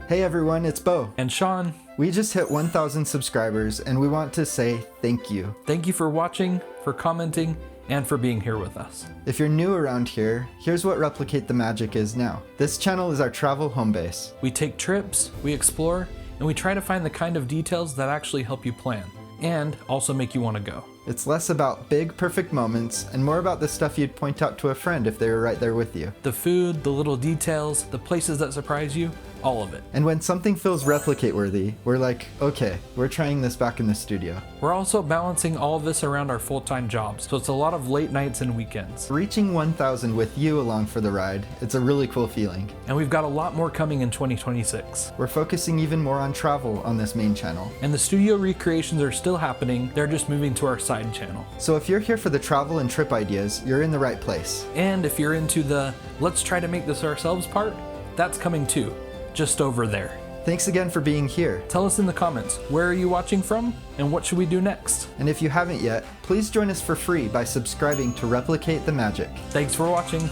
Hey everyone, it's Bo. And Sean. We just hit 1,000 subscribers and we want to say thank you. Thank you for watching, for commenting, and for being here with us. If you're new around here, here's what Replicate the Magic is now. This channel is our travel home base. We take trips, we explore, and we try to find the kind of details that actually help you plan, and also make you want to go. It's less about big, perfect moments and more about the stuff you'd point out to a friend if they were right there with you. The food, the little details, the places that surprise you, all of it. And when something feels replicate-worthy, we're like, okay, we're trying this back in the studio. We're also balancing all of this around our full-time jobs, so it's a lot of late nights and weekends. Reaching 1,000 with you along for the ride, it's a really cool feeling. And we've got a lot more coming in 2026. We're focusing even more on travel on this main channel. And the studio recreations are still happening, they're just moving to our side channel. So if you're here for the travel and trip ideas, you're in the right place. And if you're into the let's try to make this ourselves part, that's coming too, just over there. Thanks again for being here. Tell us in the comments, where are you watching from and what should we do next? And if you haven't yet, please join us for free by subscribing to Replicate the Magic. Thanks for watching.